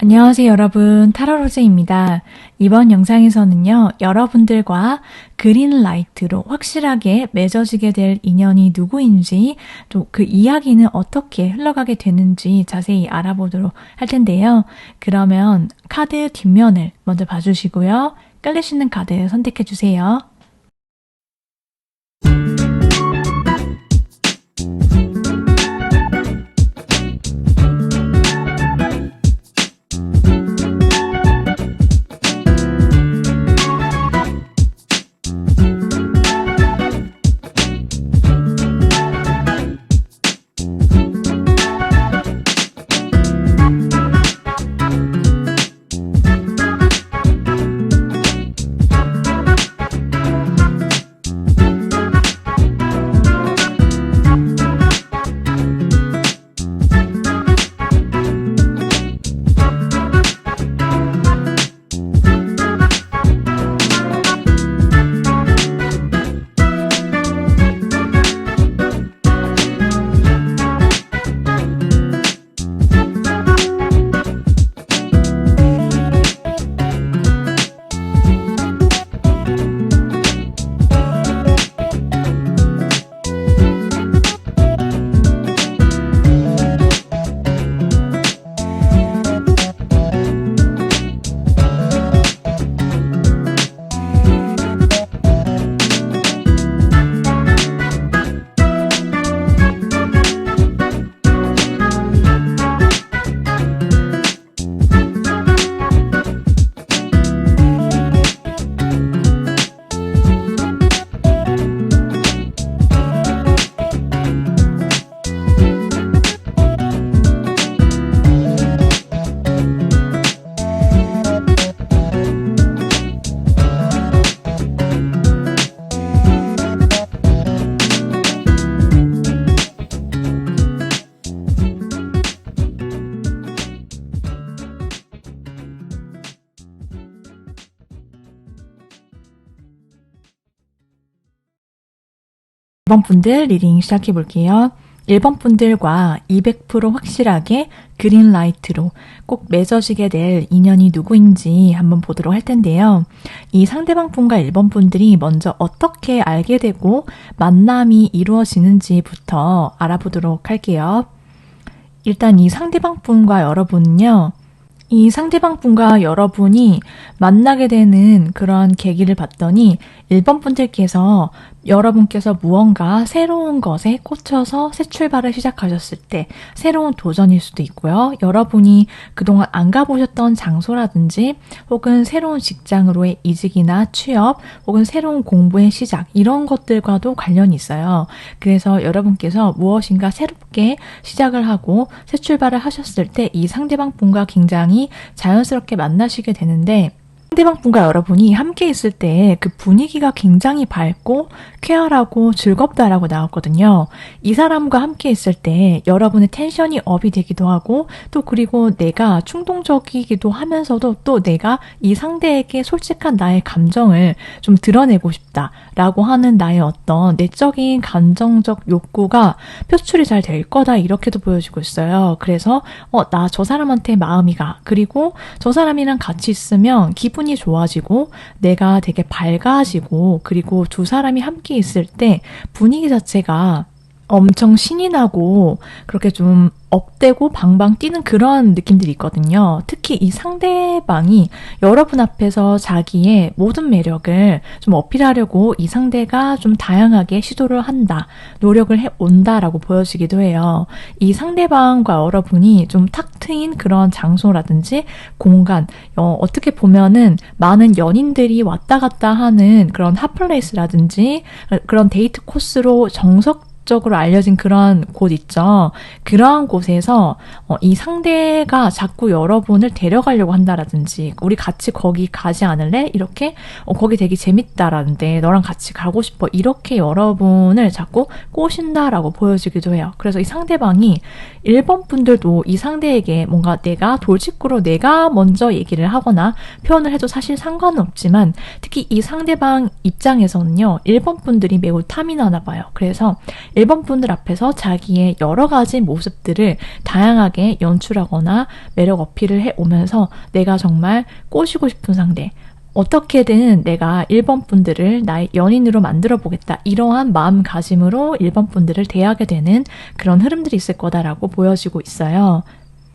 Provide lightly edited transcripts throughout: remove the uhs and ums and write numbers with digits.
안녕하세요 여러분, 타로로즈입니다. 이번 영상에서는요, 여러분들과 그린라이트로 확실하게 맺어지게 될 인연이 누구인지, 또 그 이야기는 어떻게 흘러가게 되는지 자세히 알아보도록 할 텐데요. 그러면 카드 뒷면을 먼저 봐주시고요. 끌리시는 카드 선택해주세요. (1번) 분들 리딩 시작해 볼게요. 1번 분들과 200% 확실하게 그린라이트로 꼭 맺어지게 될 인연이 누구인지 한번 보도록 할 텐데요. 이 상대방 분과 1번 분들이 먼저 어떻게 알게 되고 만남이 이루어지는지부터 알아보도록 할게요. 일단 이 상대방 분과 여러분은요, 이 상대방 분과 여러분이 만나게 되는 그런 계기를 봤더니 1번 분들께서 여러분께서 무언가 새로운 것에 꽂혀서 새 출발을 시작하셨을 때 새로운 도전일 수도 있고요. 여러분이 그동안 안 가보셨던 장소라든지 혹은 새로운 직장으로의 이직이나 취업 혹은 새로운 공부의 시작 이런 것들과도 관련이 있어요. 그래서 여러분께서 무엇인가 새롭게 시작을 하고 새 출발을 하셨을 때 이 상대방 분과 굉장히 자연스럽게 만나시게 되는데, 상대방 분과 여러분이 함께 있을 때 그 분위기가 굉장히 밝고 쾌활하고 즐겁다라고 나왔거든요. 이 사람과 함께 있을 때 여러분의 텐션이 업이 되기도 하고, 또 그리고 내가 충동적이기도 하면서도 또 내가 이 상대에게 솔직한 나의 감정을 좀 드러내고 싶다라고 하는 나의 어떤 내적인 감정적 욕구가 표출이 잘 될 거다, 이렇게도 보여지고 있어요. 그래서 나 저 사람한테 마음이 가, 그리고 저 사람이랑 같이 있으면 기분이 좋아지고 내가 되게 밝아지고, 그리고 두 사람이 함께 있을 때 분위기 자체가 엄청 신이 나고 그렇게 좀 업되고 방방 뛰는 그런 느낌들이 있거든요. 특히 이 상대방이 여러분 앞에서 자기의 모든 매력을 좀 어필하려고 이 상대가 좀 다양하게 시도를 한다, 노력을 해온다라고 보여지기도 해요. 이 상대방과 여러분이 좀 탁 트인 그런 장소라든지 공간, 어떻게 보면은 많은 연인들이 왔다 갔다 하는 그런 핫플레이스라든지 그런 데이트 코스로 적으로 알려진 그런 곳 있죠. 그러한 곳에서 이 상대가 자꾸 여러분을 데려가려고 한다라든지, 우리 같이 거기 가지 않을래? 이렇게 거기 되게 재밌다라는데 너랑 같이 가고 싶어, 이렇게 여러분을 자꾸 꼬신다라고 보여지기도 해요. 그래서 이 상대방이 1번 분들도 이 상대에게 뭔가 내가 돌직구로 내가 먼저 얘기를 하거나 표현을 해도 사실 상관은 없지만, 특히 이 상대방 입장에서는요 1번 분들이 매우 탐이 나나 봐요. 그래서 1번 분들 앞에서 자기의 여러 가지 모습들을 다양하게 연출하거나 매력 어필을 해오면서 내가 정말 꼬시고 싶은 상대, 어떻게든 내가 1번 분들을 나의 연인으로 만들어 보겠다. 이러한 마음가짐으로 1번 분들을 대하게 되는 그런 흐름들이 있을 거다라고 보여지고 있어요.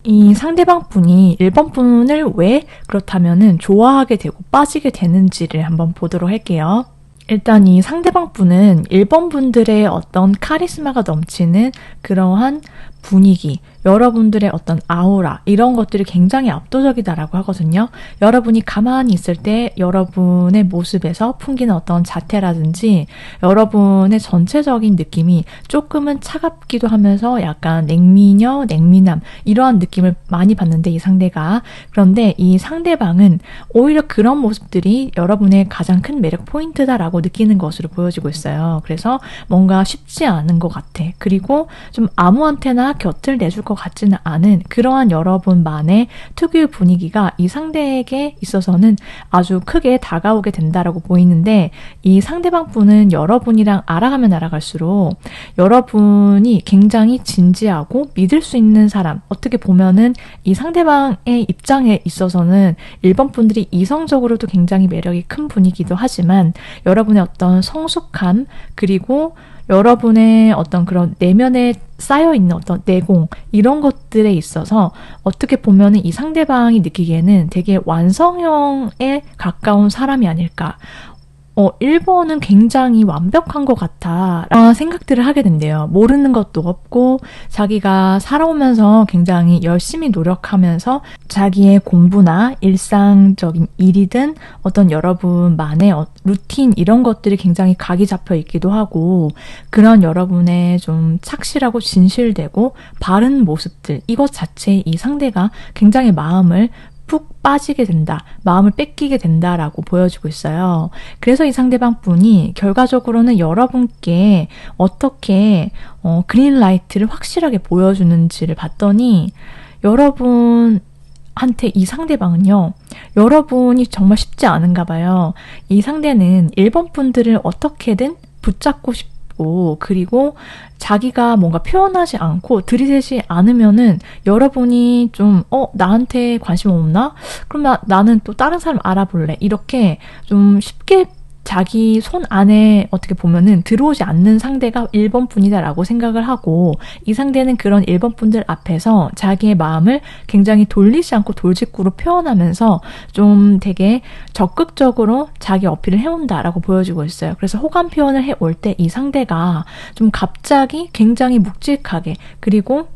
이 상대방 분이 1번 분을 왜 그렇다면은 좋아하게 되고 빠지게 되는지를 한번 보도록 할게요. 일단 이 상대방 분은 1번 분들의 어떤 카리스마가 넘치는 그러한 분위기, 여러분들의 어떤 아우라 이런 것들이 굉장히 압도적이다라고 하거든요. 여러분이 가만히 있을 때 여러분의 모습에서 풍기는 어떤 자태라든지 여러분의 전체적인 느낌이 조금은 차갑기도 하면서 약간 냉미녀, 냉미남 이러한 느낌을 많이 받는데 이 상대가 그런데 이 상대방은 오히려 그런 모습들이 여러분의 가장 큰 매력 포인트다라고 느끼는 것으로 보여지고 있어요. 그래서 뭔가 쉽지 않은 것 같아. 그리고 좀 아무한테나 곁을 내줄 것 같지는 않은 그러한 여러분만의 특유의 분위기가 이 상대에게 있어서는 아주 크게 다가오게 된다라고 보이는데 이 상대방 분은 여러분이랑 알아가면 알아갈수록 여러분이 굉장히 진지하고 믿을 수 있는 사람, 어떻게 보면은 이 상대방의 입장에 있어서는 1번 분들이 이성적으로도 굉장히 매력이 큰 분이기도 하지만 여러분의 어떤 성숙함 그리고 여러분의 어떤 그런 내면에 쌓여있는 어떤 내공 이런 것들에 있어서 어떻게 보면은 이 상대방이 느끼기에는 되게 완성형에 가까운 사람이 아닐까. 1번은 굉장히 완벽한 것 같아 라는 생각들을 하게 된대요. 모르는 것도 없고 자기가 살아오면서 굉장히 열심히 노력하면서 자기의 공부나 일상적인 일이든 어떤 여러분만의 루틴 이런 것들이 굉장히 각이 잡혀 있기도 하고 그런 여러분의 좀 착실하고 진실되고 바른 모습들 이것 자체에 이 상대가 굉장히 마음을 푹 빠지게 된다, 마음을 뺏기게 된다라고 보여지고 있어요. 그래서 이 상대방 분이 결과적으로는 여러분께 어떻게 그린라이트를 확실하게 보여주는지를 봤더니 여러분한테 이 상대방은요, 여러분이 정말 쉽지 않은가 봐요. 이 상대는 1번 분들을 어떻게든 붙잡고 싶고 그리고 자기가 뭔가 표현하지 않고 들이대지 않으면은 여러분이 좀 나한테 관심 없나? 그럼 나는 또 다른 사람 알아볼래. 이렇게 좀 쉽게 자기 손 안에 어떻게 보면은 들어오지 않는 상대가 1번 분이다라고 생각을 하고 이 상대는 그런 1번 분들 앞에서 자기의 마음을 굉장히 돌리지 않고 돌직구로 표현하면서 좀 되게 적극적으로 자기 어필을 해온다라고 보여지고 있어요. 그래서 호감 표현을 해올 때 이 상대가 좀 갑자기 굉장히 묵직하게 그리고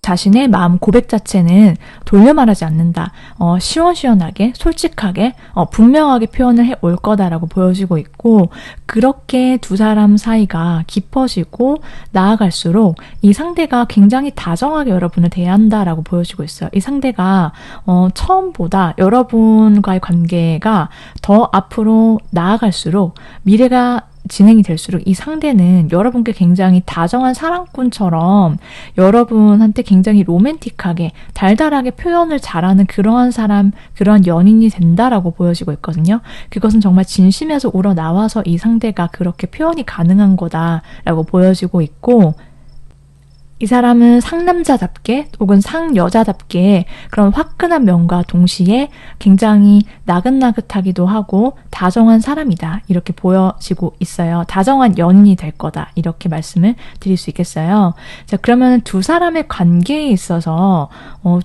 자신의 마음 고백 자체는 돌려 말하지 않는다. 시원시원하게, 솔직하게, 분명하게 표현을 해올 거다라고 보여지고 있고 그렇게 두 사람 사이가 깊어지고 나아갈수록 이 상대가 굉장히 다정하게 여러분을 대한다라고 보여지고 있어요. 이 상대가 처음보다 여러분과의 관계가 더 앞으로 나아갈수록 미래가 진행이 될수록 이 상대는 여러분께 굉장히 다정한 사랑꾼처럼 여러분한테 굉장히 로맨틱하게 달달하게 표현을 잘하는 그러한 사람, 그러한 연인이 된다라고 보여지고 있거든요. 그것은 정말 진심에서 우러나와서 이 상대가 그렇게 표현이 가능한 거다라고 보여지고 있고 이 사람은 상남자답게 혹은 상여자답게 그런 화끈한 면과 동시에 굉장히 나긋나긋하기도 하고 다정한 사람이다. 이렇게 보여지고 있어요. 다정한 연인이 될 거다. 이렇게 말씀을 드릴 수 있겠어요. 자, 그러면 두 사람의 관계에 있어서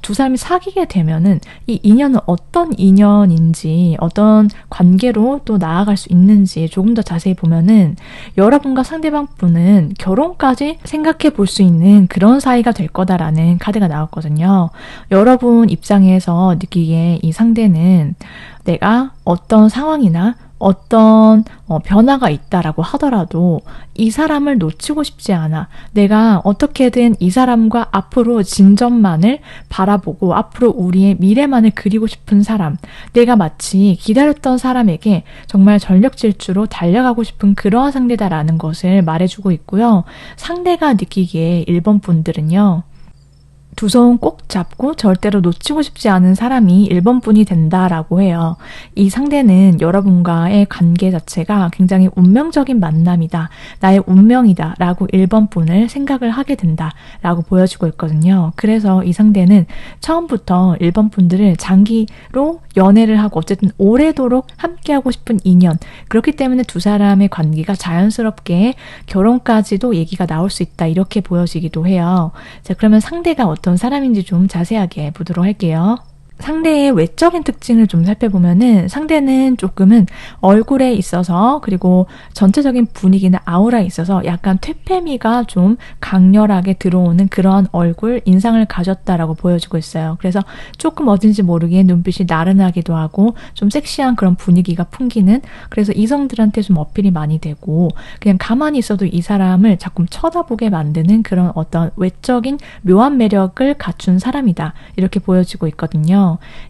두 사람이 사귀게 되면은 이 인연은 어떤 인연인지 어떤 관계로 또 나아갈 수 있는지 조금 더 자세히 보면은 여러분과 상대방 분은 결혼까지 생각해 볼 수 있는 그런 사이가 될 거다라는 카드가 나왔거든요. 여러분 입장에서 느끼기에 이 상대는 내가 어떤 상황이나 어떤 변화가 있다라고 하더라도 이 사람을 놓치고 싶지 않아. 내가 어떻게든 이 사람과 앞으로 진전만을 바라보고 앞으로 우리의 미래만을 그리고 싶은 사람. 내가 마치 기다렸던 사람에게 정말 전력 질주로 달려가고 싶은 그러한 상대다라는 것을 말해주고 있고요. 상대가 느끼기에 1번 분들은요. 두 손 꼭 잡고 절대로 놓치고 싶지 않은 사람이 1번 분이 된다라고 해요. 이 상대는 여러분과의 관계 자체가 굉장히 운명적인 만남이다. 나의 운명이다. 라고 1번 분을 생각을 하게 된다. 라고 보여주고 있거든요. 그래서 이 상대는 처음부터 1번 분들을 장기로 연애를 하고 어쨌든 오래도록 함께하고 싶은 인연. 그렇기 때문에 두 사람의 관계가 자연스럽게 결혼까지도 얘기가 나올 수 있다. 이렇게 보여지기도 해요. 자, 그러면 상대가 어떤 사람인지 좀 자세하게 보도록 할게요. 상대의 외적인 특징을 좀 살펴보면은 상대는 조금은 얼굴에 있어서 그리고 전체적인 분위기나 아우라에 있어서 약간 퇴폐미가 좀 강렬하게 들어오는 그런 얼굴, 인상을 가졌다라고 보여주고 있어요. 그래서 조금 어딘지 모르게 눈빛이 나른하기도 하고 좀 섹시한 그런 분위기가 풍기는 그래서 이성들한테 좀 어필이 많이 되고 그냥 가만히 있어도 이 사람을 자꾸 쳐다보게 만드는 그런 어떤 외적인 묘한 매력을 갖춘 사람이다. 이렇게 보여지고 있거든요.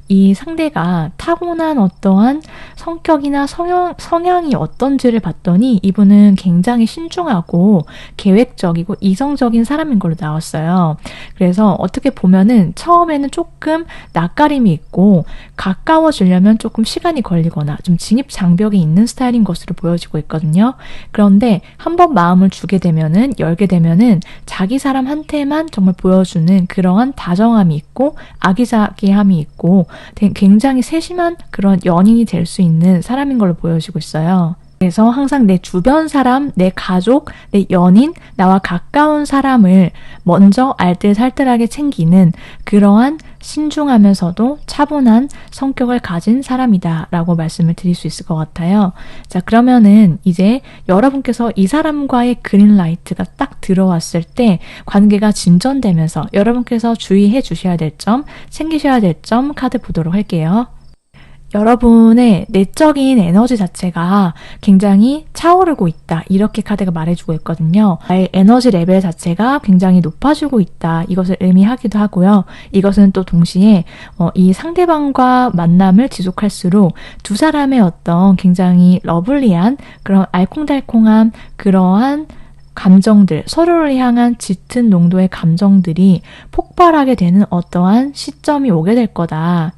이 상대가 타고난 어떠한 성격이나 성향이 어떤지를 봤더니 이분은 굉장히 신중하고 계획적이고 이성적인 사람인 걸로 나왔어요. 그래서 어떻게 보면은 처음에는 조금 낯가림이 있고 가까워지려면 조금 시간이 걸리거나 좀 진입장벽이 있는 스타일인 것으로 보여지고 있거든요. 그런데 한번 마음을 주게 되면은 열게 되면은 자기 사람한테만 정말 보여주는 그러한 다정함이 있고 아기자기함이 있고 굉장히 세심한 그런 연인이 될 수 있는 사람인 걸로 보여지고 있어요. 그래서 항상 내 주변 사람, 내 가족, 내 연인, 나와 가까운 사람을 먼저 알뜰살뜰하게 챙기는 그러한 신중하면서도 차분한 성격을 가진 사람이다 라고 말씀을 드릴 수 있을 것 같아요. 자, 그러면은 이제 여러분께서 이 사람과의 그린라이트가 딱 들어왔을 때 관계가 진전되면서 여러분께서 주의해 주셔야 될 점, 챙기셔야 될 점 카드 보도록 할게요. 여러분의 내적인 에너지 자체가 굉장히 차오르고 있다. 이렇게 카드가 말해주고 있거든요. 나의 에너지 레벨 자체가 굉장히 높아지고 있다. 이것을 의미하기도 하고요. 이것은 또 동시에 이 상대방과 만남을 지속할수록 두 사람의 어떤 굉장히 러블리한 그런 알콩달콩한 그러한 감정들, 서로를 향한 짙은 농도의 감정들이 폭발하게 되는 어떠한 시점이 오게 될 거다.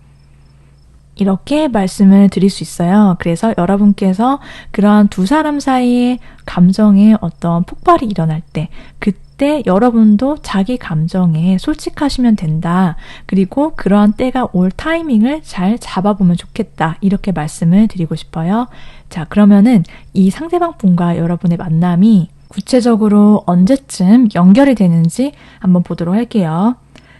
이렇게 말씀을 드릴 수 있어요. 그래서 여러분께서 그러한 두 사람 사이의 감정의 어떤 폭발이 일어날 때, 그때 여러분도 자기 감정에 솔직하시면 된다. 그리고 그러한 때가 올 타이밍을 잘 잡아보면 좋겠다. 이렇게 말씀을 드리고 싶어요. 자, 그러면은 이 상대방 분과 여러분의 만남이 구체적으로 언제쯤 연결이 되는지 한번 보도록 할게요.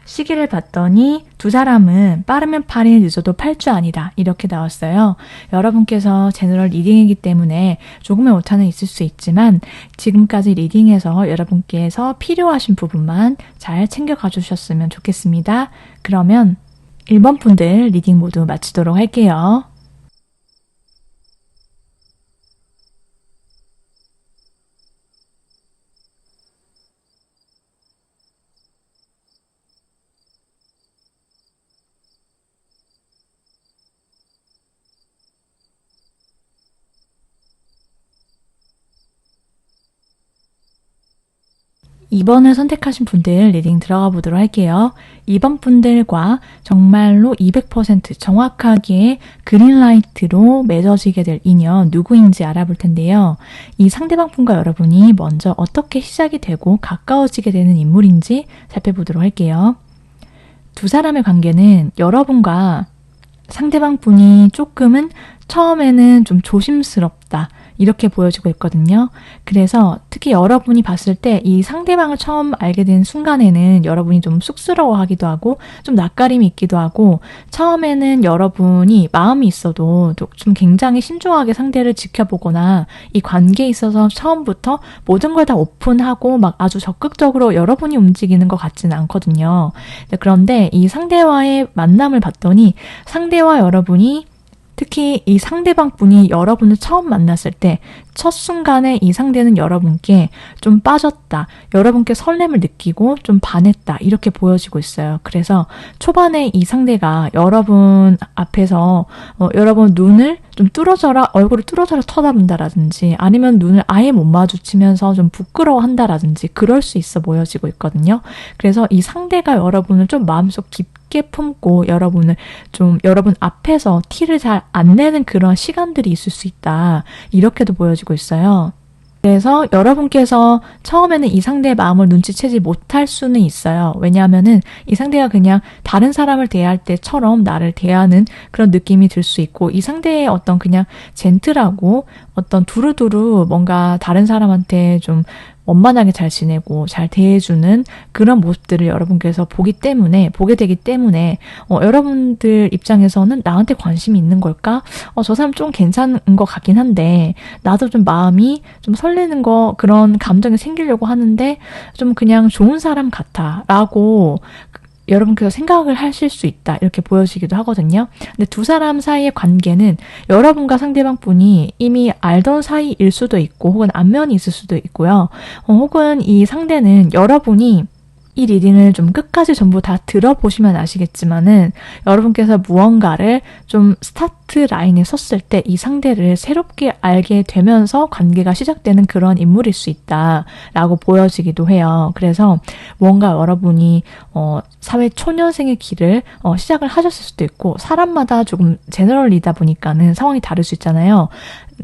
시기를 봤더니 두 사람은 빠르면 8일 늦어도 8주 아니다. 이렇게 나왔어요. 여러분께서 제너럴 리딩이기 때문에 조금의 오차는 있을 수 있지만 지금까지 리딩에서 여러분께서 필요하신 부분만 잘 챙겨가 주셨으면 좋겠습니다. 그러면 1번 분들 리딩 모두 마치도록 할게요. (2번을) 선택하신 분들 리딩 들어가 보도록 할게요. 2번 분들과 정말로 200% 정확하게 그린라이트로 맺어지게 될 인연 누구인지 알아볼 텐데요. 이 상대방 분과 여러분이 먼저 어떻게 시작이 되고 가까워지게 되는 인물인지 살펴보도록 할게요. 두 사람의 관계는 여러분과 상대방 분이 조금은 처음에는 좀 조심스럽다. 이렇게 보여지고 있거든요. 그래서 특히 여러분이 봤을 때 이 상대방을 처음 알게 된 순간에는 여러분이 좀 쑥스러워하기도 하고 좀 낯가림이 있기도 하고 처음에는 여러분이 마음이 있어도 좀 굉장히 신중하게 상대를 지켜보거나 이 관계에 있어서 처음부터 모든 걸 다 오픈하고 막 아주 적극적으로 여러분이 움직이는 것 같지는 않거든요. 그런데 이 상대와의 만남을 봤더니 상대와 여러분이 특히 이 상대방 분이 여러분을 처음 만났을 때 첫 순간에 이 상대는 여러분께 좀 빠졌다, 여러분께 설렘을 느끼고 좀 반했다 이렇게 보여지고 있어요. 그래서 초반에 이 상대가 여러분 앞에서 여러분 눈을 좀 얼굴을 뚫어져라 쳐다본다라든지 아니면 눈을 아예 못 마주치면서 좀 부끄러워한다라든지 그럴 수 있어 보여지고 있거든요. 그래서 이 상대가 여러분을 좀 마음속 깊게 품고 여러분 앞에서 티를 잘 안 내는 그런 시간들이 있을 수 있다. 이렇게도 보여지고 있어요. 그래서 여러분께서 처음에는 이 상대의 마음을 눈치채지 못할 수는 있어요. 왜냐하면은 이 상대가 그냥 다른 사람을 대할 때처럼 나를 대하는 그런 느낌이 들 수 있고, 이 상대의 어떤 그냥 젠틀하고 어떤 두루두루 뭔가 다른 사람한테 좀 원만하게 잘 지내고 잘 대해주는 그런 모습들을 여러분께서 보게 되기 때문에 여러분들 입장에서는 나한테 관심이 있는 걸까? 저 사람 좀 괜찮은 것 같긴 한데 나도 좀 마음이 좀 설레는 그런 감정이 생기려고 하는데 좀 그냥 좋은 사람 같아 라고 여러분께서 생각을 하실 수 있다 이렇게 보여지기도 하거든요. 근데 두 사람 사이의 관계는 여러분과 상대방 분이 이미 알던 사이일 수도 있고 혹은 안면이 있을 수도 있고요. 혹은 이 상대는 여러분이 이 리딩을 좀 끝까지 전부 다 들어보시면 아시겠지만은 여러분께서 무언가를 좀 스타트 라인에 섰을 때 이 상대를 새롭게 알게 되면서 관계가 시작되는 그런 인물일 수 있다라고 보여지기도 해요. 그래서 무언가 여러분이 사회 초년생의 길을 시작을 하셨을 수도 있고, 사람마다 조금 제너럴이다 보니까는 상황이 다를 수 있잖아요.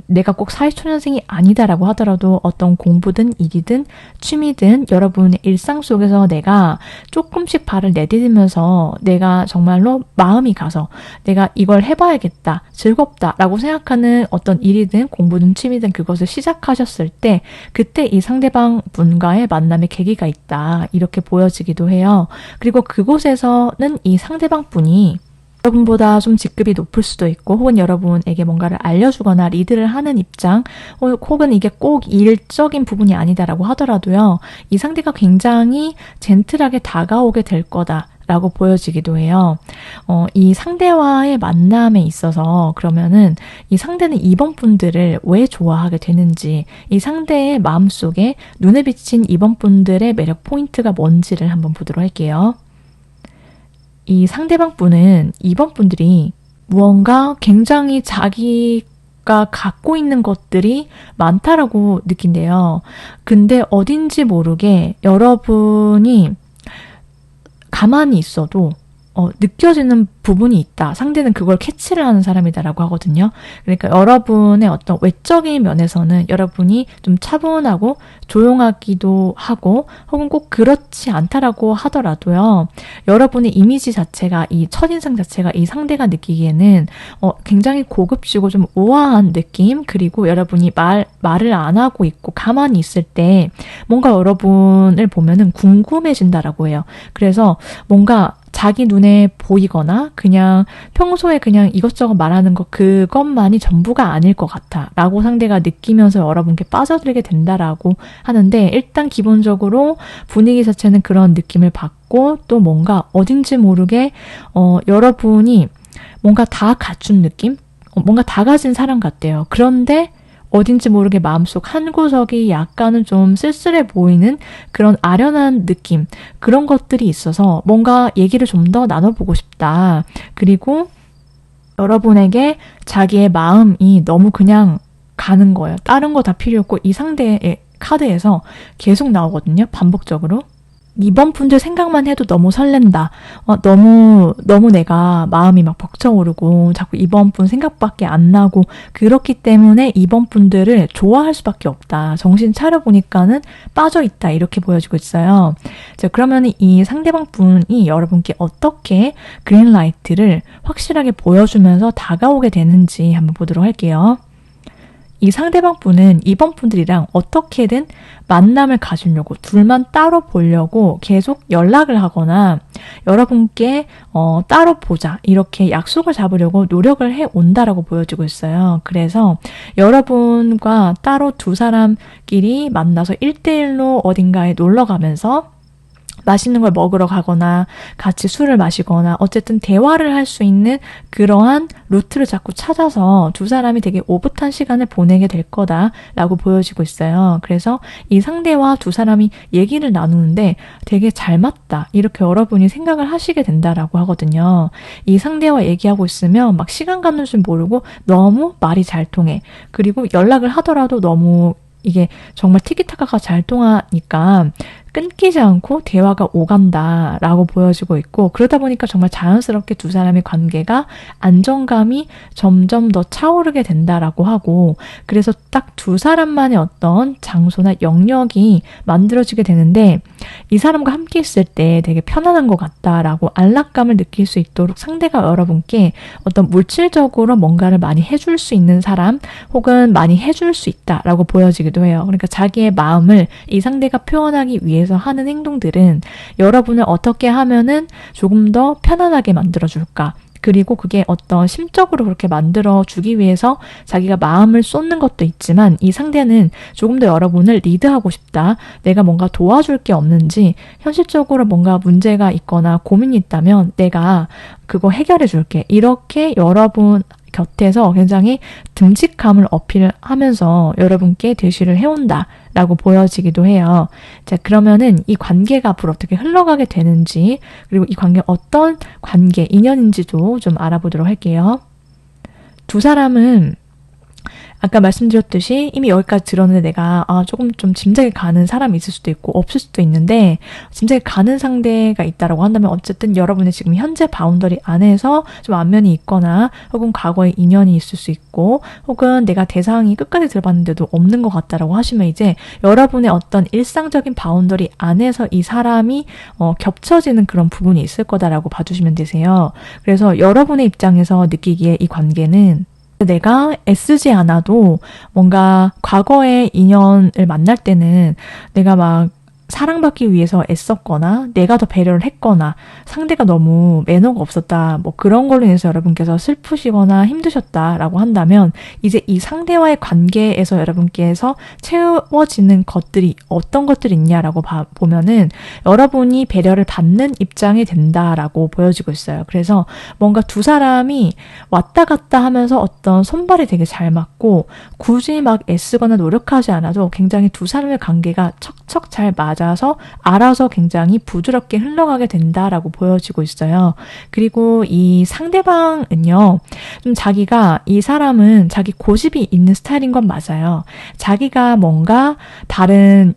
내가 꼭 사회초년생이 아니다라고 하더라도 어떤 공부든 일이든 취미든 여러분의 일상 속에서 내가 조금씩 발을 내디디면서 내가 정말로 마음이 가서 내가 이걸 해봐야겠다, 즐겁다라고 생각하는 어떤 일이든 공부든 취미든 그것을 시작하셨을 때 그때 이 상대방 분과의 만남의 계기가 있다 이렇게 보여지기도 해요. 그리고 그곳에서는 이 상대방 분이 여러분보다 좀 직급이 높을 수도 있고 혹은 여러분에게 뭔가를 알려주거나 리드를 하는 입장 혹은 이게 꼭 일적인 부분이 아니다라고 하더라도요. 이 상대가 굉장히 젠틀하게 다가오게 될 거다. 라고 보여지기도 해요. 이 상대와의 만남에 있어서 그러면은 이 상대는 이번 분들을 왜 좋아하게 되는지, 이 상대의 마음속에 눈에 비친 이번 분들의 매력 포인트가 뭔지를 한번 보도록 할게요. 이 상대방 분은 이번 분들이 무언가 굉장히 자기가 갖고 있는 것들이 많다라고 느낀대요. 근데 어딘지 모르게 여러분이 가만히 있어도 느껴지는 부분이 있다. 상대는 그걸 캐치를 하는 사람이다라고 하거든요. 그러니까 여러분의 어떤 외적인 면에서는 여러분이 좀 차분하고 조용하기도 하고 혹은 꼭 그렇지 않다라고 하더라도요. 여러분의 이미지 자체가, 이 첫인상 자체가 이 상대가 느끼기에는 굉장히 고급지고 좀 우아한 느낌, 그리고 여러분이 말을 안 하고 있고 가만히 있을 때 뭔가 여러분을 보면은 궁금해진다라고 해요. 그래서 뭔가 자기 눈에 보이거나 그냥 평소에 그냥 이것저것 말하는 것 그것만이 전부가 아닐 것 같아 라고 상대가 느끼면서 여러분께 빠져들게 된다라고 하는데, 일단 기본적으로 분위기 자체는 그런 느낌을 받고 또 뭔가 어딘지 모르게 여러분이 뭔가 다 갖춘 느낌? 뭔가 다 가진 사람 같대요. 그런데 어딘지 모르게 마음속 한 구석이 약간은 좀 쓸쓸해 보이는 그런 아련한 느낌, 그런 것들이 있어서 뭔가 얘기를 좀 더 나눠보고 싶다. 그리고 여러분에게 자기의 마음이 너무 그냥 가는 거예요. 다른 거 다 필요 없고 이 상대의 카드에서 계속 나오거든요. 반복적으로. 이번 분들 생각만 해도 너무 설렌다. 너무 내가 마음이 막 벅차오르고 자꾸 이번 분 생각밖에 안 나고 그렇기 때문에 이번 분들을 좋아할 수밖에 없다. 정신 차려보니까는 빠져있다. 이렇게 보여지고 있어요. 자, 그러면 이 상대방 분이 여러분께 어떻게 그린라이트를 확실하게 보여주면서 다가오게 되는지 한번 보도록 할게요. 이 상대방 분은 이번 분들이랑 어떻게든 만남을 가지려고, 둘만 따로 보려고 계속 연락을 하거나 여러분께 따로 보자 이렇게 약속을 잡으려고 노력을 해온다라고 보여지고 있어요. 그래서 여러분과 따로 두 사람끼리 만나서 1대1로 어딘가에 놀러 가면서 맛있는 걸 먹으러 가거나 같이 술을 마시거나 어쨌든 대화를 할 수 있는 그러한 루트를 자꾸 찾아서 두 사람이 되게 오붓한 시간을 보내게 될 거다라고 보여지고 있어요. 그래서 이 상대와 두 사람이 얘기를 나누는데 되게 잘 맞다, 이렇게 여러분이 생각을 하시게 된다라고 하거든요. 이 상대와 얘기하고 있으면 막 시간 가는 줄 모르고 너무 말이 잘 통해. 그리고 연락을 하더라도 너무 이게 정말 티키타카가 잘 통하니까 끊기지 않고 대화가 오간다라고 보여지고 있고, 그러다 보니까 정말 자연스럽게 두 사람의 관계가 안정감이 점점 더 차오르게 된다라고 하고, 그래서 딱 두 사람만의 어떤 장소나 영역이 만들어지게 되는데 이 사람과 함께 있을 때 되게 편안한 것 같다라고 안락감을 느낄 수 있도록 상대가 여러분께 어떤 물질적으로 뭔가를 많이 해줄 수 있는 사람 혹은 많이 해줄 수 있다라고 보여지기도 해요. 그러니까 자기의 마음을 이 상대가 표현하기 위해서 하는 행동들은 여러분을 어떻게 하면은 조금 더 편안하게 만들어줄까, 그리고 그게 어떤 심적으로 그렇게 만들어주기 위해서 자기가 마음을 쏟는 것도 있지만, 이 상대는 조금 더 여러분을 리드하고 싶다, 내가 뭔가 도와줄 게 없는지, 현실적으로 뭔가 문제가 있거나 고민이 있다면 내가 그거 해결해 줄게, 이렇게 여러분 곁에서 굉장히 듬직함을 어필하면서 여러분께 대시를 해온다 라고 보여지기도 해요. 자, 그러면은 이 관계가 앞으로 어떻게 흘러가게 되는지, 그리고 이 관계 어떤 관계, 인연인지도 좀 알아보도록 할게요. 두 사람은 아까 말씀드렸듯이 이미 여기까지 들었는데 내가 조금 좀 짐작이 가는 사람이 있을 수도 있고 없을 수도 있는데, 짐작이 가는 상대가 있다라고 한다면 어쨌든 여러분의 지금 현재 바운더리 안에서 좀 안면이 있거나 혹은 과거의 인연이 있을 수 있고, 혹은 내가 대상이 끝까지 들어봤는데도 없는 것 같다라고 하시면 이제 여러분의 어떤 일상적인 바운더리 안에서 이 사람이 겹쳐지는 그런 부분이 있을 거다라고 봐주시면 되세요. 그래서 여러분의 입장에서 느끼기에 이 관계는 내가 애쓰지 않아도 뭔가 과거의 인연을 만날 때는 내가 막 사랑받기 위해서 애썼거나 내가 더 배려를 했거나 상대가 너무 매너가 없었다, 뭐 그런 걸로 인해서 여러분께서 슬프시거나 힘드셨다라고 한다면 이제 이 상대와의 관계에서 여러분께서 채워지는 것들이 어떤 것들이 있냐라고 보면은 여러분이 배려를 받는 입장이 된다라고 보여지고 있어요. 그래서 뭔가 두 사람이 왔다 갔다 하면서 어떤 손발이 되게 잘 맞고 굳이 막 애쓰거나 노력하지 않아도 굉장히 두 사람의 관계가 척척 잘 맞아서 알아서 굉장히 부드럽게 흘러가게 된다라고 보여지고 있어요. 그리고 이 상대방은요, 좀 자기가, 이 사람은 자기 고집이 있는 스타일인 건 맞아요. 자기가 뭔가 다른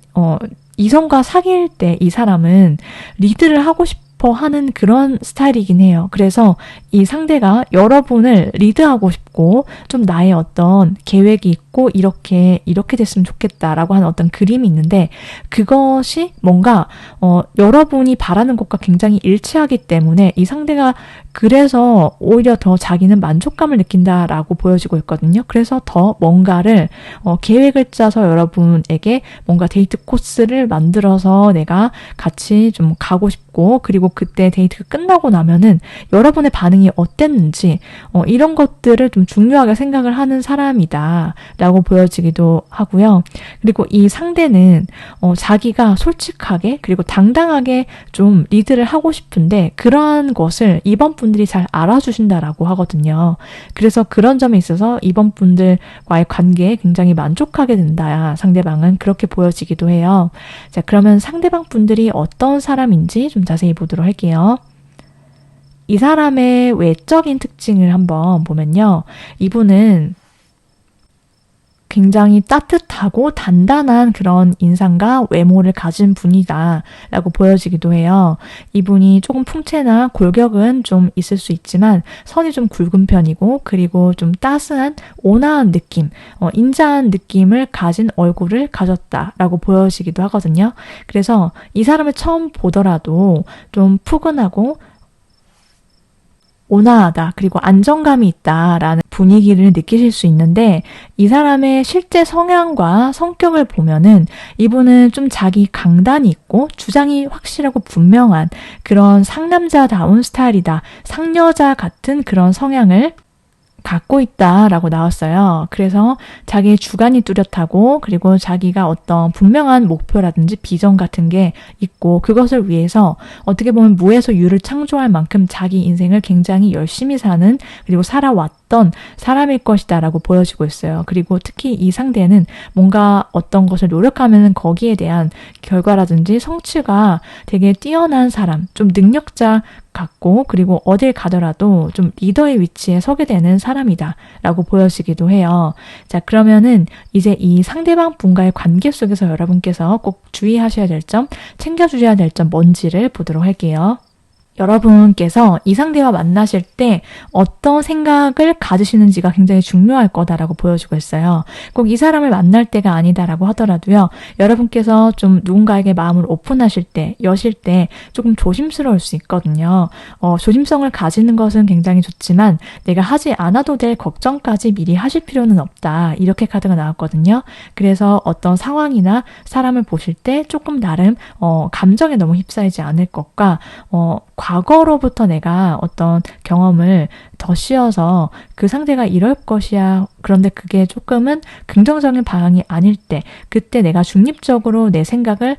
이성과 사귈 때 이 사람은 리드를 하고 싶어 하는 그런 스타일이긴 해요. 그래서 이 상대가 여러분을 리드하고 싶고 좀 나의 어떤 계획이 있고 이렇게 됐으면 좋겠다라고 하는 어떤 그림이 있는데, 그것이 뭔가 여러분이 바라는 것과 굉장히 일치하기 때문에 이 상대가 그래서 오히려 더 자기는 만족감을 느낀다라고 보여지고 있거든요. 그래서 더 뭔가를 계획을 짜서 여러분에게 뭔가 데이트 코스를 만들어서 내가 같이 좀 가고 싶고, 그리고 그때 데이트가 끝나고 나면은 여러분의 반응이 어땠는지 이런 것들을 좀 중요하게 생각을 하는 사람이다 라고 보여지기도 하고요. 그리고 이 상대는 자기가 솔직하게 그리고 당당하게 좀 리드를 하고 싶은데 그러한 것을 이번 분들이 잘 알아주신다라고 하거든요. 그래서 그런 점에 있어서 이번 분들과의 관계에 굉장히 만족하게 된다, 상대방은 그렇게 보여지기도 해요. 자, 그러면 상대방 분들이 어떤 사람인지 좀 자세히 보도록 할게요. 이 사람의 외적인 특징을 한번 보면요, 이분은 굉장히 따뜻하고 단단한 그런 인상과 외모를 가진 분이다 라고 보여지기도 해요. 이분이 조금 풍채나 골격은 좀 있을 수 있지만 선이 좀 굵은 편이고, 그리고 좀 따스한 온화한 느낌, 인자한 느낌을 가진 얼굴을 가졌다라고 보여지기도 하거든요. 그래서 이 사람을 처음 보더라도 좀 푸근하고 온화하다, 그리고 안정감이 있다라는 분위기를 느끼실 수 있는데, 이 사람의 실제 성향과 성격을 보면은 이분은 좀 자기 강단이 있고 주장이 확실하고 분명한 그런 상남자다운 스타일이다, 상여자 같은 그런 성향을 갖고 있다라고 나왔어요. 그래서 자기의 주관이 뚜렷하고 그리고 자기가 어떤 분명한 목표라든지 비전 같은 게 있고 그것을 위해서 어떻게 보면 무에서 유를 창조할 만큼 자기 인생을 굉장히 열심히 사는 그리고 살아왔던 사람일 것이다 라고 보여지고 있어요. 그리고 특히 이 상대는 뭔가 어떤 것을 노력하면 거기에 대한 결과라든지 성취가 되게 뛰어난 사람, 좀 능력자 같고 그리고 어딜 가더라도 좀 리더의 위치에 서게 되는 사람이다 라고 보여지기도 해요. 자, 그러면은 이제 이 상대방 분과의 관계 속에서 여러분께서 꼭 주의하셔야 될 점, 챙겨주셔야 될 점 뭔지를 보도록 할게요. 여러분께서 이 상대와 만나실 때 어떤 생각을 가지시는지가 굉장히 중요할 거다라고 보여주고 있어요. 꼭 이 사람을 만날 때가 아니다라고 하더라도요. 여러분께서 좀 누군가에게 마음을 오픈하실 때, 여실 때 조금 조심스러울 수 있거든요. 조심성을 가지는 것은 굉장히 좋지만 내가 하지 않아도 될 걱정까지 미리 하실 필요는 없다. 이렇게 카드가 나왔거든요. 그래서 어떤 상황이나 사람을 보실 때 조금 나름 감정에 너무 휩싸이지 않을 것과 과거로부터 내가 어떤 경험을 더 씌워서 그 상대가 이럴 것이야. 그런데 그게 조금은 긍정적인 방향이 아닐 때, 그때 내가 중립적으로 내 생각을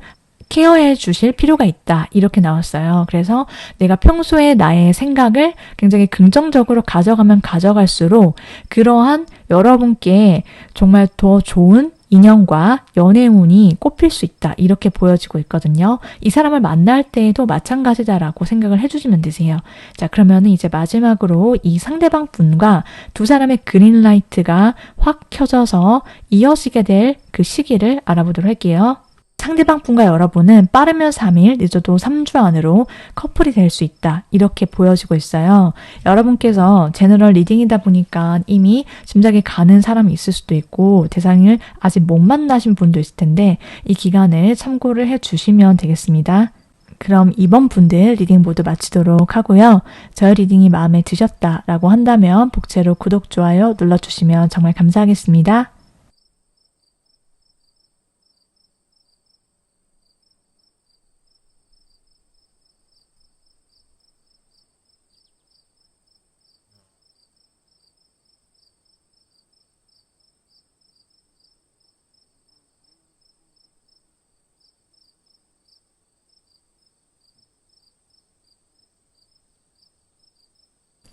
케어해 주실 필요가 있다. 이렇게 나왔어요. 그래서 내가 평소에 나의 생각을 굉장히 긍정적으로 가져가면 가져갈수록 그러한 여러분께 정말 더 좋은 인연과 연애운이 꼽힐 수 있다. 이렇게 보여지고 있거든요. 이 사람을 만날 때에도 마찬가지다라고 생각을 해주시면 되세요. 자, 그러면 이제 마지막으로 이 상대방 분과 두 사람의 그린라이트가 확 켜져서 이어지게 될 그 시기를 알아보도록 할게요. 상대방 분과 여러분은 빠르면 3일, 늦어도 3주 안으로 커플이 될 수 있다. 이렇게 보여지고 있어요. 여러분께서 제너럴 리딩이다 보니까 이미 짐작이 가는 사람이 있을 수도 있고 대상을 아직 못 만나신 분도 있을 텐데 이 기간을 참고를 해주시면 되겠습니다. 그럼 이번 분들 리딩 모두 마치도록 하고요. 저의 리딩이 마음에 드셨다라고 한다면 복채로 구독, 좋아요 눌러주시면 정말 감사하겠습니다.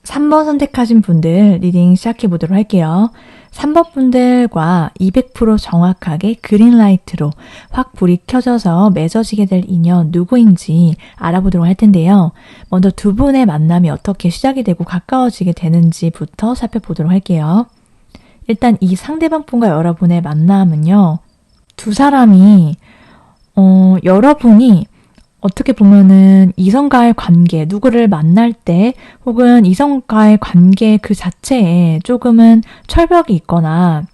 3번 선택하신 분들 리딩 시작해 보도록 할게요. 3번 분들과 200% 정확하게 그린라이트로 확 불이 켜져서 맺어지게 될 인연 누구인지 알아보도록 할 텐데요. 먼저 두 분의 만남이 어떻게 시작이 되고 가까워지게 되는지부터 살펴보도록 할게요. 일단 이 상대방 분과 여러분의 만남은요. 두 사람이 여러분이 어떻게 보면은 이성과의 관계, 누구를 만날 때 혹은 이성과의 관계 그 자체에 조금은 철벽이 있거나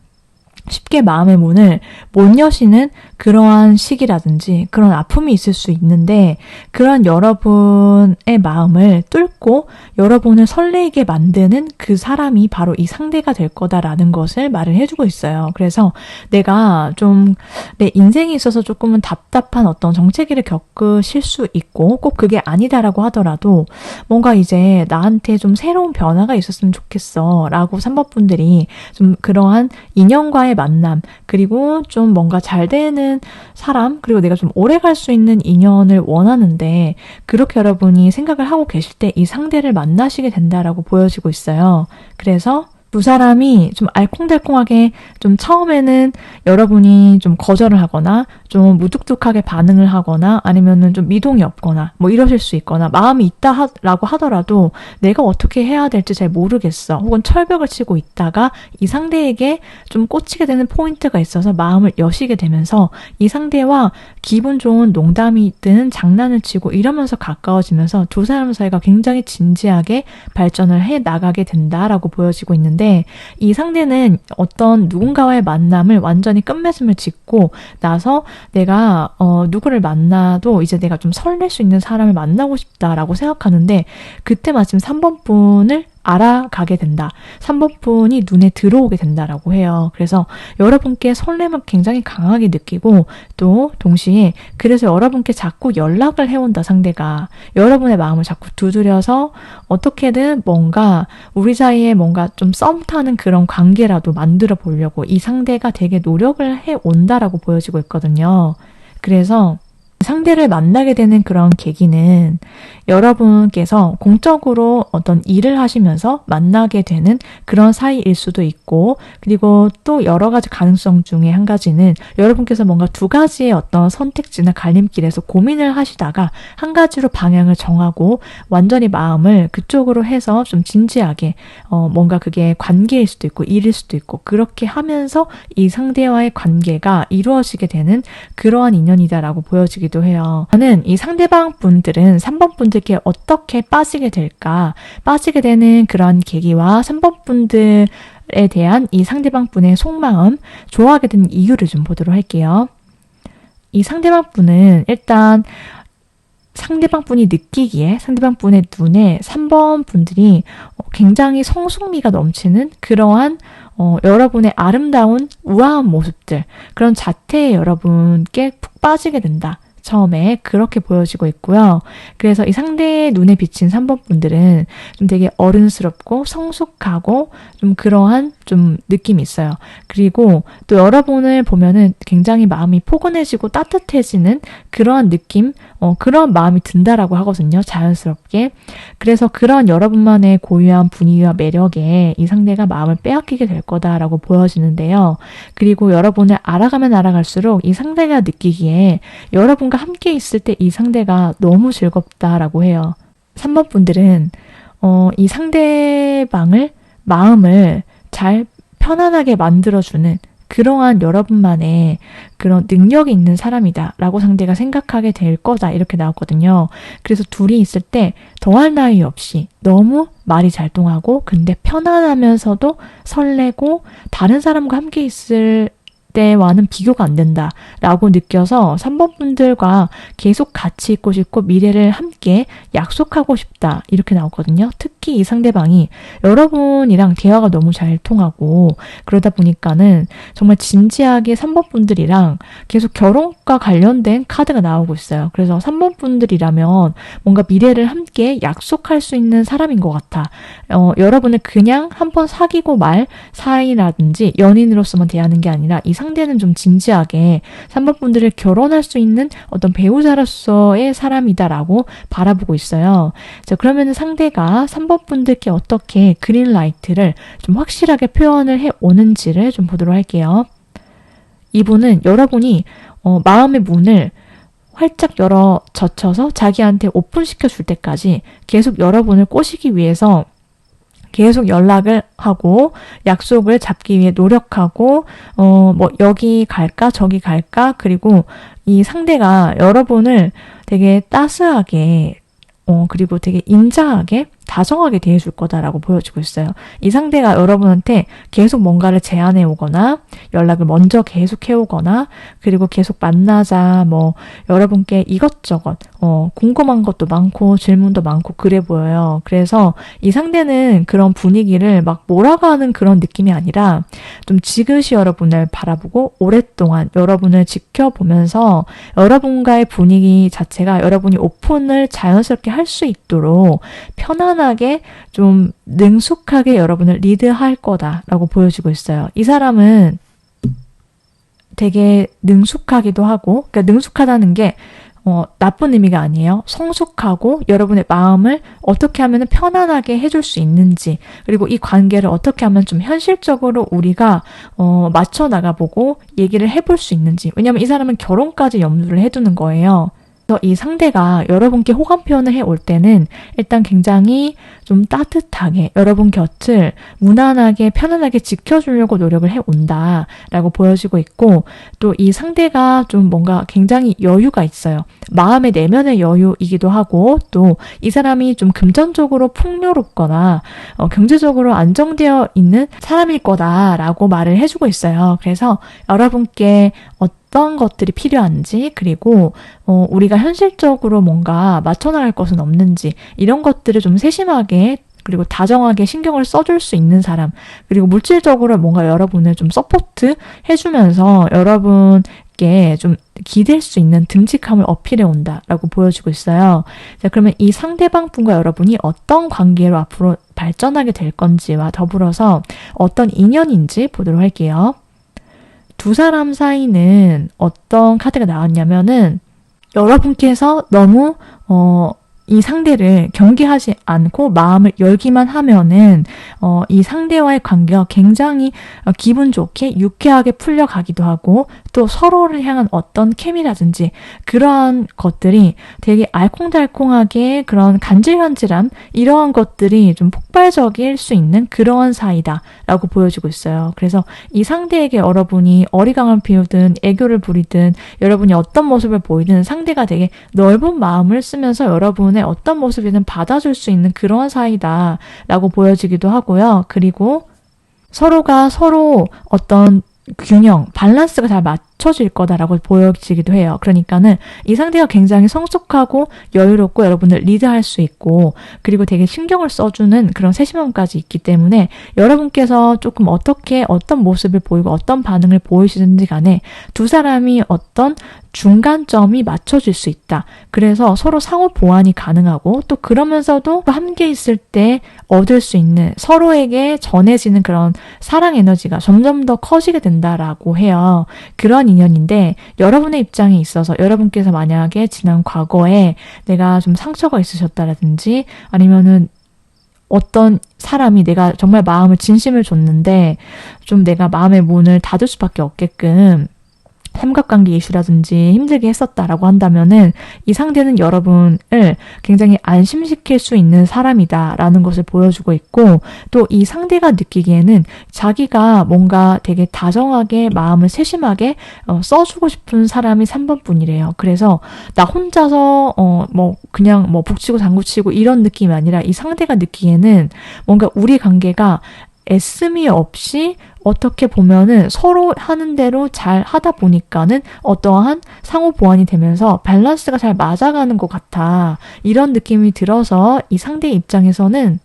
쉽게 마음의 문을 못 여시는 그러한 시기라든지 그런 아픔이 있을 수 있는데 그런 여러분의 마음을 뚫고 여러분을 설레게 만드는 그 사람이 바로 이 상대가 될 거다라는 것을 말을 해주고 있어요. 그래서 내가 좀 내 인생에 있어서 조금은 답답한 어떤 정체기를 겪으실 수 있고 꼭 그게 아니다라고 하더라도 뭔가 이제 나한테 좀 새로운 변화가 있었으면 좋겠어 라고 3번 분들이 좀 그러한 인연과의 만남 그리고 좀 뭔가 잘 되는 사람 그리고 내가 좀 오래 갈 수 있는 인연을 원하는데 그렇게 여러분이 생각을 하고 계실 때 이 상대를 만나시게 된다라고 보여지고 있어요. 그래서 두 사람이 좀 알콩달콩하게 좀 처음에는 여러분이 좀 거절을 하거나 좀 무뚝뚝하게 반응을 하거나 아니면은 좀 미동이 없거나 뭐 이러실 수 있거나 마음이 있다라고 하더라도 내가 어떻게 해야 될지 잘 모르겠어 혹은 철벽을 치고 있다가 이 상대에게 좀 꽂히게 되는 포인트가 있어서 마음을 여시게 되면서 이 상대와 기분 좋은 농담이든 장난을 치고 이러면서 가까워지면서 두 사람 사이가 굉장히 진지하게 발전을 해 나가게 된다라고 보여지고 있는데 이 상대는 어떤 누군가와의 만남을 완전히 끝맺음을 짓고 나서 내가 누구를 만나도 이제 내가 좀 설렐 수 있는 사람을 만나고 싶다라고 생각하는데 그때 마침 3번 분을 알아가게 된다. 3번분이 눈에 들어오게 된다라고 해요. 그래서 여러분께 설렘을 굉장히 강하게 느끼고 또 동시에 그래서 여러분께 자꾸 연락을 해온다, 상대가. 여러분의 마음을 자꾸 두드려서 어떻게든 뭔가 우리 사이에 뭔가 좀 썸 타는 그런 관계라도 만들어 보려고 이 상대가 되게 노력을 해온다라고 보여지고 있거든요. 그래서 상대를 만나게 되는 그런 계기는 여러분께서 공적으로 어떤 일을 하시면서 만나게 되는 그런 사이일 수도 있고, 그리고 또 여러 가지 가능성 중에 한 가지는 여러분께서 뭔가 두 가지의 어떤 선택지나 갈림길에서 고민을 하시다가 한 가지로 방향을 정하고 완전히 마음을 그쪽으로 해서 좀 진지하게 뭔가 그게 관계일 수도 있고 일일 수도 있고 그렇게 하면서 이 상대와의 관계가 이루어지게 되는 그러한 인연이다라고 보여지기도 해요. 저는 이 상대방 분들은 3번 분들께 어떻게 빠지게 될까? 빠지게 되는 그런 계기와 3번 분들에 대한 이 상대방 분의 속마음, 좋아하게 된 이유를 좀 보도록 할게요. 이 상대방 분은 일단 상대방 분이 느끼기에 상대방 분의 눈에 3번 분들이 굉장히 성숙미가 넘치는 그러한 여러분의 아름다운 우아한 모습들, 그런 자태에 여러분께 푹 빠지게 된다. 처음에 그렇게 보여지고 있고요. 그래서 이 상대의 눈에 비친 3번 분들은 좀 되게 어른스럽고 성숙하고 좀 그러한 좀 느낌이 있어요. 그리고 또 여러분을 보면은 굉장히 마음이 포근해지고 따뜻해지는 그러한 느낌, 그런 마음이 든다라고 하거든요. 자연스럽게. 그래서 그런 여러분만의 고유한 분위기와 매력에 이 상대가 마음을 빼앗기게 될 거다라고 보여지는데요. 그리고 여러분을 알아가면 알아갈수록 이 상대가 느끼기에 여러분과 함께 있을 때 이 상대가 너무 즐겁다라고 해요. 3번 분들은 이 상대방을 마음을 잘 편안하게 만들어주는 그러한 여러분만의 그런 능력이 있는 사람이다 라고 상대가 생각하게 될 거다 이렇게 나왔거든요. 그래서 둘이 있을 때 더할 나위 없이 너무 말이 잘 통하고 근데 편안하면서도 설레고 다른 사람과 함께 있을 때와는 비교가 안 된다라고 느껴서 3번 분들과 계속 같이 있고 싶고 미래를 함께 약속하고 싶다 이렇게 나오거든요. 특히 이 상대방이 여러분이랑 대화가 너무 잘 통하고 그러다 보니까는 정말 진지하게 3번 분들이랑 계속 결혼과 관련된 카드가 나오고 있어요. 그래서 3번 분들이라면 뭔가 미래를 함께 약속할 수 있는 사람인 것 같아. 여러분을 그냥 한번 사귀고 말 사이라든지 연인으로서만 대하는 게 아니라 이 상대는 좀 진지하게 3번 분들을 결혼할 수 있는 어떤 배우자로서의 사람이다라고 바라보고 있어요. 자, 그러면 상대가 3번 분들께 어떻게 그린라이트를 좀 확실하게 표현을 해 오는지를 좀 보도록 할게요. 이분은 여러분이 마음의 문을 활짝 열어 젖혀서 자기한테 오픈시켜 줄 때까지 계속 여러분을 꼬시기 위해서 계속 연락을 하고 약속을 잡기 위해 노력하고 뭐 여기 갈까 저기 갈까 그리고 이 상대가 여러분을 되게 따스하게 그리고 되게 인자하게 다정하게 대해줄 거다라고 보여지고 있어요. 이 상대가 여러분한테 계속 뭔가를 제안해 오거나 연락을 먼저 계속 해오거나 그리고 계속 만나자 뭐 여러분께 이것저것 궁금한 것도 많고 질문도 많고 그래 보여요. 그래서 이 상대는 그런 분위기를 막 몰아가는 그런 느낌이 아니라 좀 지그시 여러분을 바라보고 오랫동안 여러분을 지켜보면서 여러분과의 분위기 자체가 여러분이 오픈을 자연스럽게 할 수 있도록 편안하게 좀 능숙하게 여러분을 리드할 거다라고 보여지고 있어요. 이 사람은 되게 능숙하기도 하고, 그러니까 능숙하다는 게 나쁜 의미가 아니에요. 성숙하고 여러분의 마음을 어떻게 하면 편안하게 해줄 수 있는지, 그리고 이 관계를 어떻게 하면 좀 현실적으로 우리가 맞춰 나가보고 얘기를 해볼 수 있는지. 왜냐하면 이 사람은 결혼까지 염두를 해두는 거예요. 이 상대가 여러분께 호감 표현을 해올 때는 일단 굉장히 좀 따뜻하게 여러분 곁을 무난하게 편안하게 지켜주려고 노력을 해온다라고 보여지고 있고 또 이 상대가 좀 뭔가 굉장히 여유가 있어요. 마음의 내면의 여유이기도 하고 또 이 사람이 좀 금전적으로 풍요롭거나 경제적으로 안정되어 있는 사람일 거다라고 말을 해주고 있어요. 그래서 여러분께 어떤 것들이 필요한지 그리고 우리가 현실적으로 뭔가 맞춰나갈 것은 없는지 이런 것들을 좀 세심하게 그리고 다정하게 신경을 써줄 수 있는 사람, 그리고 물질적으로 뭔가 여러분을 좀 서포트 해주면서 여러분께 좀 기댈 수 있는 듬직함을 어필해 온다라고 보여주고 있어요. 자, 그러면 이 상대방 분과 여러분이 어떤 관계로 앞으로 발전하게 될 건지와 더불어서 어떤 인연인지 보도록 할게요. 두 사람 사이는 어떤 카드가 나왔냐면은 여러분께서 너무 이 상대를 경계하지 않고 마음을 열기만 하면은 이 상대와의 관계가 굉장히 기분 좋게 유쾌하게 풀려가기도 하고 또 서로를 향한 어떤 케미라든지 그러한 것들이 되게 알콩달콩하게 그런 간질간질함 이러한 것들이 좀 폭발적일 수 있는 그러한 사이다라고 보여주고 있어요. 그래서 이 상대에게 여러분이 어리광을 피우든 애교를 부리든 여러분이 어떤 모습을 보이든 상대가 되게 넓은 마음을 쓰면서 여러분의 어떤 모습이든 받아줄 수 있는 그런 사이다라고 보여지기도 하고요. 그리고 서로가 서로 어떤 균형, 밸런스가 잘 맞춰질 거다라고 보여지기도 해요. 그러니까는 이 상대가 굉장히 성숙하고 여유롭고 여러분을 리드할 수 있고 그리고 되게 신경을 써주는 그런 세심함까지 있기 때문에 여러분께서 조금 어떻게 어떤 모습을 보이고 어떤 반응을 보이시든지 간에 두 사람이 어떤 중간점이 맞춰질 수 있다. 그래서 서로 상호 보완이 가능하고 또 그러면서도 함께 있을 때 얻을 수 있는 서로에게 전해지는 그런 사랑 에너지가 점점 더 커지게 된다라고 해요. 그런 인연인데 여러분의 입장에 있어서 여러분께서 만약에 지난 과거에 내가 좀 상처가 있으셨다라든지 아니면은 어떤 사람이 내가 정말 마음을 진심을 줬는데 좀 내가 마음의 문을 닫을 수밖에 없게끔 삼각관계 이슈라든지 힘들게 했었다라고 한다면은 이 상대는 여러분을 굉장히 안심시킬 수 있는 사람이다라는 것을 보여주고 있고 또 이 상대가 느끼기에는 자기가 뭔가 되게 다정하게 마음을 세심하게 써주고 싶은 사람이 3번 분이래요. 그래서 나 혼자서 그냥 북치고 장구치고 이런 느낌이 아니라 이 상대가 느끼기에는 뭔가 우리 관계가 애씀이 없이 어떻게 보면은 서로 하는 대로 잘 하다 보니까는 어떠한 상호 보완이 되면서 밸런스가 잘 맞아가는 것 같아. 이런 느낌이 들어서 이 상대의 입장에서는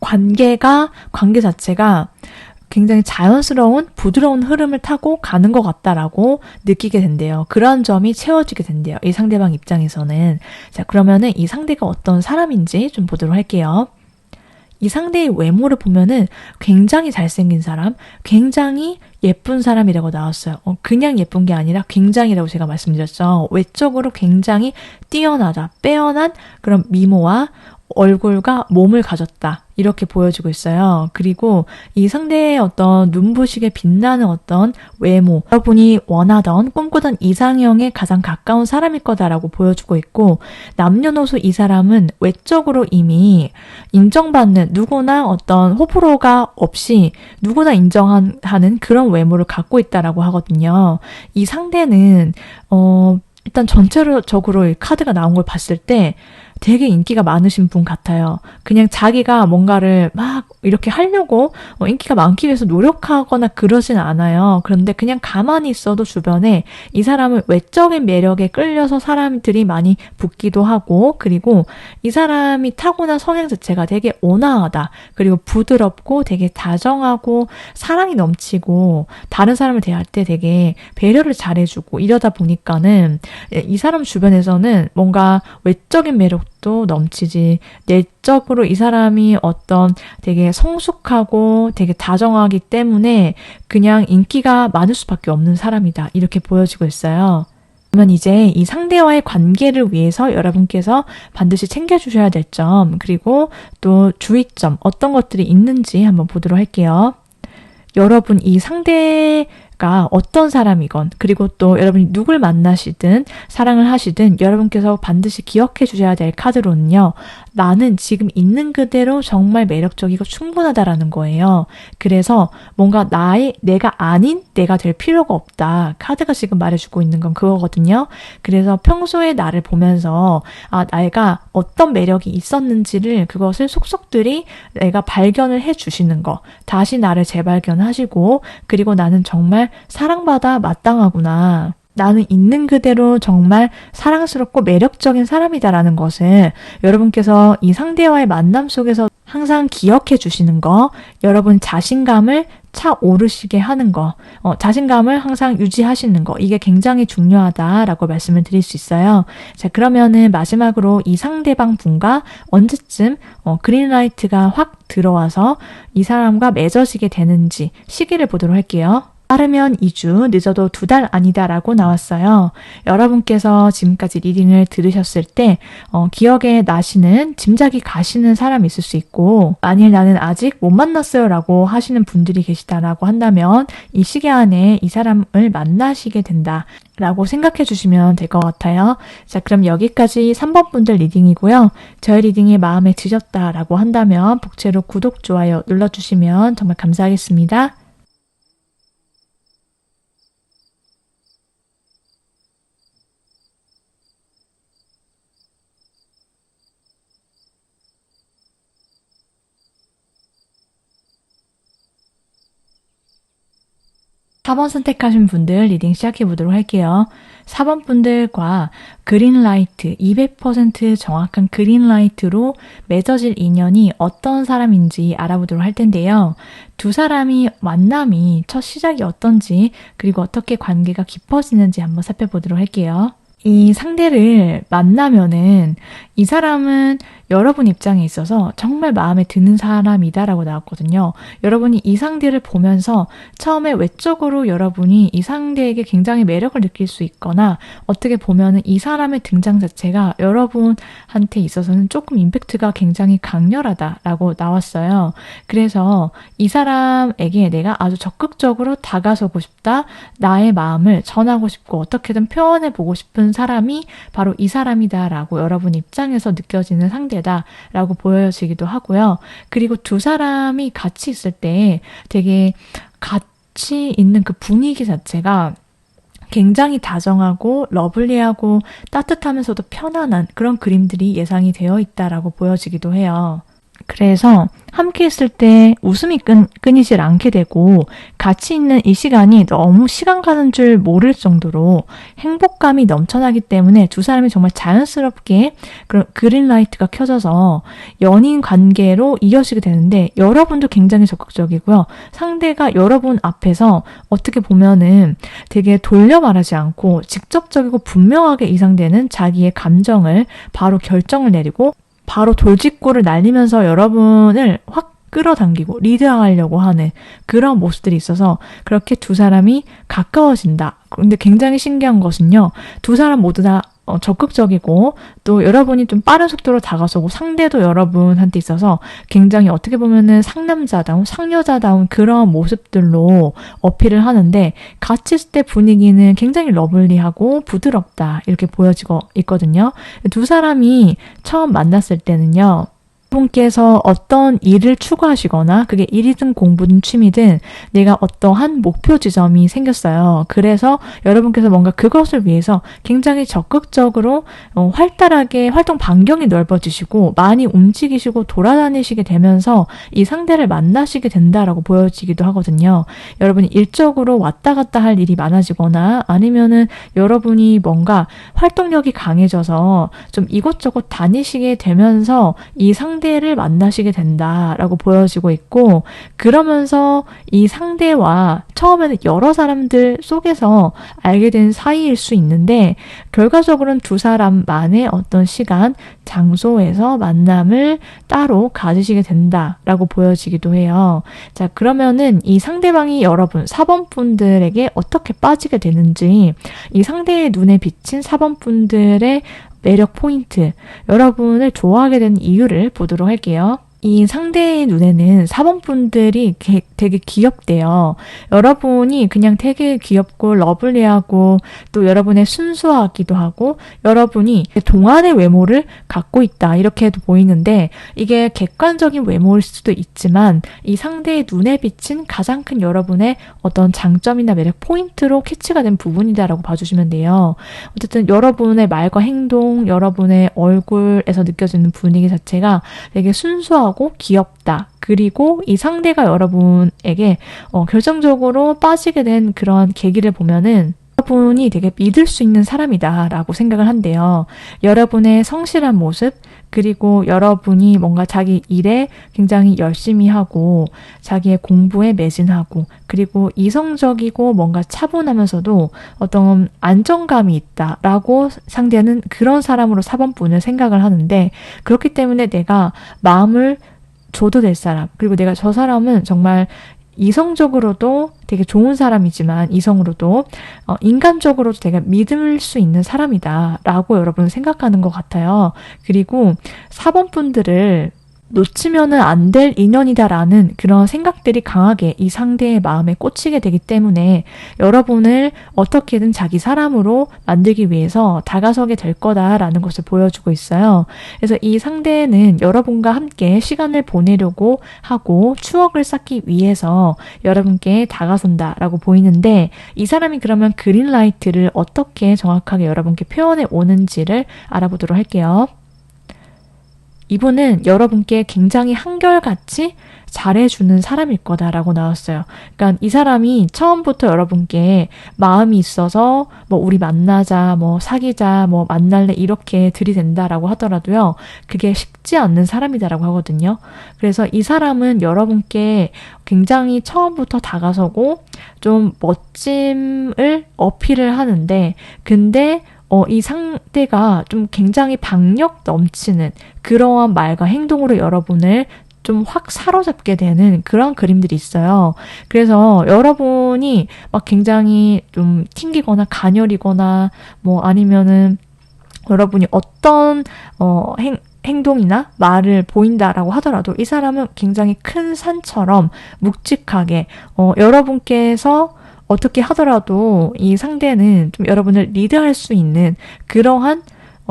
관계 자체가 굉장히 자연스러운 부드러운 흐름을 타고 가는 것 같다라고 느끼게 된대요. 그런 점이 채워지게 된대요. 이 상대방 입장에서는. 자, 그러면은 이 상대가 어떤 사람인지 좀 보도록 할게요. 이 상대의 외모를 보면은 굉장히 잘생긴 사람, 굉장히 예쁜 사람이라고 나왔어요. 그냥 예쁜 게 아니라 굉장히라고 제가 말씀드렸죠. 외적으로 굉장히 뛰어나다, 빼어난 그런 미모와 얼굴과 몸을 가졌다. 이렇게 보여지고 있어요. 그리고 이 상대의 어떤 눈부시게 빛나는 어떤 외모, 여러분이 원하던 꿈꾸던 이상형에 가장 가까운 사람일 거다라고 보여주고 있고 남녀노소 이 사람은 외적으로 이미 인정받는 누구나 어떤 호불호가 없이 누구나 인정하는 그런 외모를 갖고 있다라고 하거든요. 이 상대는 일단 전체적으로 이 카드가 나온 걸 봤을 때 되게 인기가 많으신 분 같아요. 그냥 자기가 뭔가를 막 이렇게 하려고 인기가 많기 위해서 노력하거나 그러진 않아요. 그런데 그냥 가만히 있어도 주변에 이 사람을 외적인 매력에 끌려서 사람들이 많이 붙기도 하고 그리고 이 사람이 타고난 성향 자체가 되게 온화하다. 그리고 부드럽고 되게 다정하고 사랑이 넘치고 다른 사람을 대할 때 되게 배려를 잘해주고 이러다 보니까는 이 사람 주변에서는 뭔가 외적인 매력 도 넘치지 내적으로 이 사람이 어떤 되게 성숙하고 되게 다정하기 때문에 그냥 인기가 많을 수밖에 없는 사람이다. 이렇게 보여지고 있어요. 그러면 이제 이 상대와의 관계를 위해서 여러분께서 반드시 챙겨주셔야 될 점 그리고 또 주의점 어떤 것들이 있는지 한번 보도록 할게요. 여러분 이 상대가 어떤 사람이건 그리고 또 여러분이 누굴 만나시든 사랑을 하시든 여러분께서 반드시 기억해 주셔야 될 카드로는요. 나는 지금 있는 그대로 정말 매력적이고 충분하다라는 거예요. 그래서 뭔가 내가 아닌 내가 될 필요가 없다. 카드가 지금 말해주고 있는 건 그거거든요. 그래서 평소에 나를 보면서 내가 어떤 매력이 있었는지를 그것을 속속들이 내가 발견을 해주시는 거. 다시 나를 재발견하시고 그리고 나는 정말 사랑받아 마땅하구나. 나는 있는 그대로 정말 사랑스럽고 매력적인 사람이다라는 것을 여러분께서 이 상대와의 만남 속에서 항상 기억해 주시는 거, 여러분 자신감을 차오르시게 하는 거, 자신감을 항상 유지하시는 거, 이게 굉장히 중요하다라고 말씀을 드릴 수 있어요. 자, 그러면은 마지막으로 이 상대방 분과 언제쯤 그린라이트가 확 들어와서 이 사람과 맺어지게 되는지 시기를 보도록 할게요. 빠르면 2주, 늦어도 2달 아니다라고 나왔어요. 여러분께서 지금까지 리딩을 들으셨을 때 기억에 나시는, 짐작이 가시는 사람이 있을 수 있고, 만일 나는 아직 못 만났어요 라고 하시는 분들이 계시다라고 한다면 이 시기 안에 이 사람을 만나시게 된다 라고 생각해 주시면 될 것 같아요. 자, 그럼 여기까지 3번 분들 리딩이고요. 저의 리딩이 마음에 드셨다라고 한다면 복채로 구독, 좋아요 눌러주시면 정말 감사하겠습니다. 4번 선택하신 분들 리딩 시작해 보도록 할게요. 4번 분들과 그린라이트, 200% 정확한 그린라이트로 맺어질 인연이 어떤 사람인지 알아보도록 할 텐데요. 두 사람이 만남이 첫 시작이 어떤지, 그리고 어떻게 관계가 깊어지는지 한번 살펴보도록 할게요. 이 상대를 만나면은 이 사람은 여러분 입장에 있어서 정말 마음에 드는 사람이다라고 나왔거든요. 여러분이 이 상대를 보면서 처음에 외적으로 여러분이 이 상대에게 굉장히 매력을 느낄 수 있거나, 어떻게 보면은 이 사람의 등장 자체가 여러분한테 있어서는 조금 임팩트가 굉장히 강렬하다라고 나왔어요. 그래서 이 사람에게 내가 아주 적극적으로 다가서고 싶다, 나의 마음을 전하고 싶고 어떻게든 표현해보고 싶은 사람이 바로 이 사람이다라고 여러분 입장에서 느껴지는 상대다라고 보여지기도 하고요. 그리고 두 사람이 같이 있을 때 되게 같이 있는 그 분위기 자체가 굉장히 다정하고 러블리하고 따뜻하면서도 편안한 그런 그림들이 예상이 되어 있다라고 보여지기도 해요. 그래서 함께 있을 때 웃음이 끊이질 않게 되고, 같이 있는 이 시간이 너무 시간 가는 줄 모를 정도로 행복감이 넘쳐나기 때문에 두 사람이 정말 자연스럽게 그런 그린라이트가 켜져서 연인 관계로 이어지게 되는데, 여러분도 굉장히 적극적이고요. 상대가 여러분 앞에서 어떻게 보면은 되게 돌려 말하지 않고 직접적이고 분명하게 이 상대는 자기의 감정을 바로 결정을 내리고 바로 돌직구를 날리면서 여러분을 확 끌어당기고 리드하려고 하는 그런 모습들이 있어서 그렇게 두 사람이 가까워진다. 근데 굉장히 신기한 것은요, 두 사람 모두 다 적극적이고 또 여러분이 좀 빠른 속도로 다가서고 상대도 여러분한테 있어서 굉장히 어떻게 보면은 상남자다운, 상여자다운 그런 모습들로 어필을 하는데, 같이 있을 때 분위기는 굉장히 러블리하고 부드럽다 이렇게 보여지고 있거든요. 두 사람이 처음 만났을 때는요, 분께서 어떤 일을 추구하시거나 그게 일이든 공부든 취미든 내가 어떠한 목표 지점이 생겼어요. 그래서 여러분께서 뭔가 그것을 위해서 굉장히 적극적으로 활달하게 활동 반경이 넓어지시고 많이 움직이시고 돌아다니시게 되면서 이 상대를 만나시게 된다라고 보여지기도 하거든요. 여러분이 일적으로 왔다 갔다 할 일이 많아지거나 아니면은 여러분이 뭔가 활동력이 강해져서 좀 이것저것 다니시게 되면서 이 상대를 만나시게 된다라고 보여지고 있고, 그러면서 이 상대와 처음에는 여러 사람들 속에서 알게 된 사이일 수 있는데 결과적으로는 두 사람만의 어떤 시간, 장소에서 만남을 따로 가지시게 된다라고 보여지기도 해요. 자, 그러면은 이 상대방이 여러분 4번 분들에게 어떻게 빠지게 되는지, 이 상대의 눈에 비친 4번 분들의 매력 포인트, 여러분을 좋아하게 된 이유를 보도록 할게요. 이 상대의 눈에는 4번 분들이 되게 귀엽대요. 여러분이 그냥 되게 귀엽고 러블리하고 또 여러분의 순수하기도 하고 여러분이 동안의 외모를 갖고 있다 이렇게도 보이는데, 이게 객관적인 외모일 수도 있지만 이 상대의 눈에 비친 가장 큰 여러분의 어떤 장점이나 매력 포인트로 캐치가 된 부분이다라고 봐주시면 돼요. 어쨌든 여러분의 말과 행동, 여러분의 얼굴에서 느껴지는 분위기 자체가 되게 순수하고 귀엽다. 그리고 이 상대가 여러분에게 결정적으로 빠지게 된 그런 계기를 보면은 여러분이 되게 믿을 수 있는 사람이다라고 생각을 한대요. 여러분의 성실한 모습, 그리고 여러분이 뭔가 자기 일에 굉장히 열심히 하고 자기의 공부에 매진하고 그리고 이성적이고 뭔가 차분하면서도 어떤 안정감이 있다라고 상대는 그런 사람으로 4번분을 생각을 하는데, 그렇기 때문에 내가 마음을 줘도 될 사람, 그리고 내가 저 사람은 정말 이성적으로도 되게 좋은 사람이지만 이성으로도 인간적으로도 되게 믿을 수 있는 사람이다 라고 여러분은 생각하는 것 같아요. 그리고 4번 분들을 놓치면은 안 될 인연이다라는 그런 생각들이 강하게 이 상대의 마음에 꽂히게 되기 때문에 여러분을 어떻게든 자기 사람으로 만들기 위해서 다가서게 될 거다라는 것을 보여주고 있어요. 그래서 이 상대는 여러분과 함께 시간을 보내려고 하고 추억을 쌓기 위해서 여러분께 다가선다라고 보이는데, 이 사람이 그러면 그린라이트를 어떻게 정확하게 여러분께 표현해 오는지를 알아보도록 할게요. 이분은 여러분께 굉장히 한결같이 잘해주는 사람일 거다라고 나왔어요. 그러니까 이 사람이 처음부터 여러분께 마음이 있어서 뭐 우리 만나자, 뭐 사귀자, 뭐 만날래 이렇게 들이댄다라고 하더라도요, 그게 쉽지 않는 사람이다라고 하거든요. 그래서 이 사람은 여러분께 굉장히 처음부터 다가서고 좀 멋짐을 어필을 하는데, 근데 이 상대가 좀 굉장히 박력 넘치는 그러한 말과 행동으로 여러분을 좀 확 사로잡게 되는 그런 그림들이 있어요. 그래서 여러분이 막 굉장히 좀 튕기거나 가녀리거나 뭐 아니면은 여러분이 어떤 행동이나 말을 보인다라고 하더라도 이 사람은 굉장히 큰 산처럼 묵직하게 여러분께서 어떻게 하더라도 이 상대는 좀 여러분을 리드할 수 있는 그러한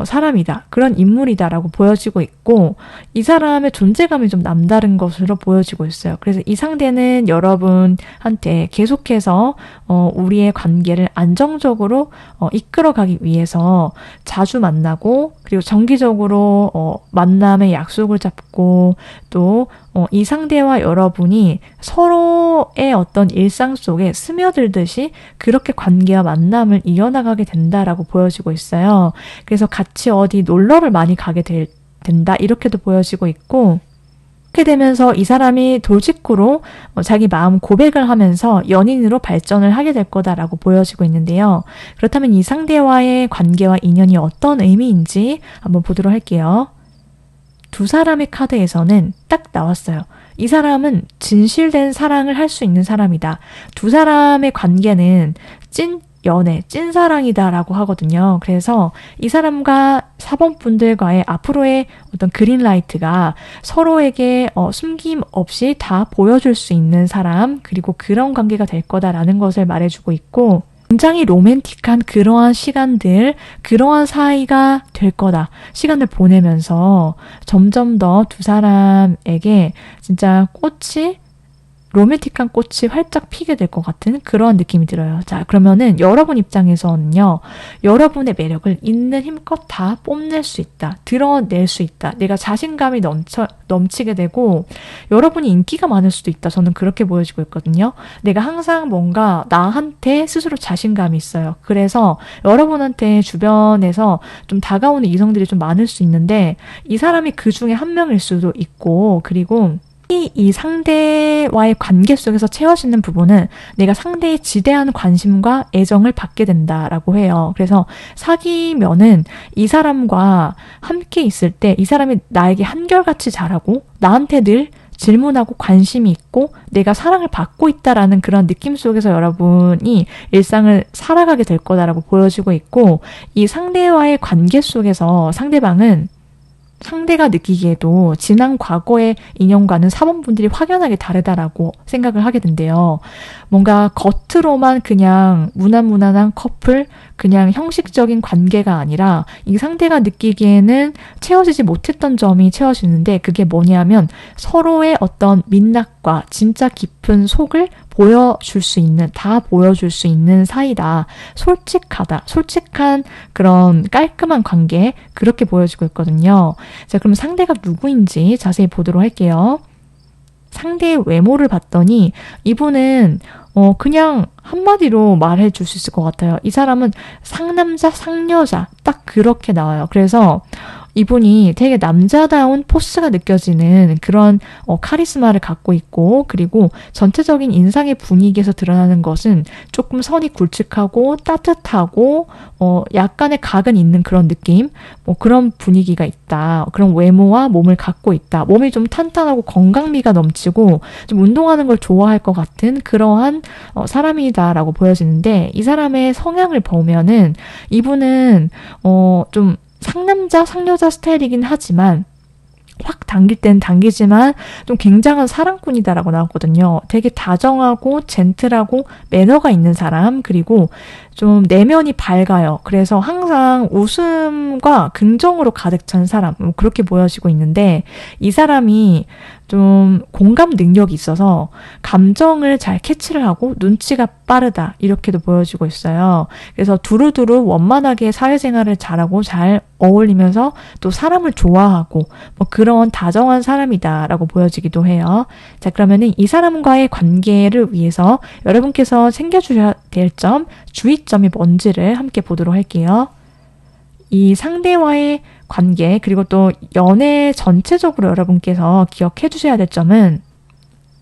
사람이다, 그런 인물이다라고 보여지고 있고, 이 사람의 존재감이 좀 남다른 것으로 보여지고 있어요. 그래서 이 상대는 여러분한테 계속해서 우리의 관계를 안정적으로 이끌어가기 위해서 자주 만나고, 그리고 정기적으로 만남의 약속을 잡고, 또 이 상대와 여러분이 서로의 어떤 일상 속에 스며들듯이 그렇게 관계와 만남을 이어나가게 된다라고 보여지고 있어요. 그래서 같이 어디 놀러를 많이 가게 된다 이렇게도 보여지고 있고, 그렇게 되면서 이 사람이 돌직구로 자기 마음 고백을 하면서 연인으로 발전을 하게 될 거다라고 보여지고 있는데요. 그렇다면 이 상대와의 관계와 인연이 어떤 의미인지 한번 보도록 할게요. 두 사람의 카드에서는 딱 나왔어요. 이 사람은 진실된 사랑을 할 수 있는 사람이다. 두 사람의 관계는 찐 연애, 찐사랑이다라고 하거든요. 그래서 이 사람과 4번 분들과의 앞으로의 어떤 그린라이트가 서로에게 숨김없이 다 보여줄 수 있는 사람, 그리고 그런 관계가 될 거다라는 것을 말해주고 있고, 굉장히 로맨틱한 그러한 시간들, 그러한 사이가 될 거다. 시간을 보내면서 점점 더 두 사람에게 진짜 로맨틱한 꽃이 활짝 피게 될 것 같은 그런 느낌이 들어요. 자, 그러면은 여러분 입장에서는요, 여러분의 매력을 있는 힘껏 다 뽐낼 수 있다. 드러낼 수 있다. 내가 자신감이 넘치게 되고, 여러분이 인기가 많을 수도 있다. 저는 그렇게 보여지고 있거든요. 내가 항상 뭔가 나한테 스스로 자신감이 있어요. 그래서 여러분한테 주변에서 좀 다가오는 이성들이 좀 많을 수 있는데, 이 사람이 그 중에 한 명일 수도 있고, 그리고 이 상대와의 관계 속에서 채워지는 부분은 내가 상대의 지대한 관심과 애정을 받게 된다라고 해요. 그래서 사귀면은 이 사람과 함께 있을 때 이 사람이 나에게 한결같이 잘하고 나한테 늘 질문하고 관심이 있고 내가 사랑을 받고 있다라는 그런 느낌 속에서 여러분이 일상을 살아가게 될 거다라고 보여지고 있고, 이 상대와의 관계 속에서 상대가 느끼기에도 지난 과거의 인연과는 4번 분들이 확연하게 다르다라고 생각을 하게 된대요. 뭔가 겉으로만 그냥 무난무난한 커플, 그냥 형식적인 관계가 아니라 이 상대가 느끼기에는 채워지지 못했던 점이 채워지는데, 그게 뭐냐면 서로의 어떤 민낯과 진짜 깊은 속을 다 보여줄 수 있는 사이다. 솔직한 그런 깔끔한 관계, 그렇게 보여지고 있거든요. 자, 그럼 상대가 누구인지 자세히 보도록 할게요. 상대의 외모를 봤더니 이분은 그냥 한마디로 말해 줄 수 있을 것 같아요. 이 사람은 상남자, 상여자 딱 그렇게 나와요. 그래서 이분이 되게 남자다운 포스가 느껴지는 그런 카리스마를 갖고 있고, 그리고 전체적인 인상의 분위기에서 드러나는 것은 조금 선이 굵직하고 따뜻하고 약간의 각은 있는 그런 느낌, 그런 분위기가 있다. 그런 외모와 몸을 갖고 있다. 몸이 좀 탄탄하고 건강미가 넘치고 좀 운동하는 걸 좋아할 것 같은 그러한 사람이다라고 보여지는데, 이 사람의 성향을 보면은 이분은 좀 상남자, 상여자 스타일이긴 하지만 확 당길 땐 당기지만 좀 굉장한 사랑꾼이다라고 나왔거든요. 되게 다정하고 젠틀하고 매너가 있는 사람, 그리고 좀 내면이 밝아요. 그래서 항상 웃음과 긍정으로 가득 찬 사람, 그렇게 보여지고 있는데, 이 사람이 좀 공감 능력이 있어서 감정을 잘 캐치를 하고 눈치가 빠르다, 이렇게도 보여지고 있어요. 그래서 두루두루 원만하게 사회생활을 잘하고 잘 어울리면서 또 사람을 좋아하고 그런 다정한 사람이다라고 보여지기도 해요. 자, 그러면은 이 사람과의 관계를 위해서 여러분께서 챙겨주셔야 될 점, 주의점이 뭔지를 함께 보도록 할게요. 이 상대와의 관계, 그리고 또 연애 전체적으로 여러분께서 기억해 주셔야 될 점은,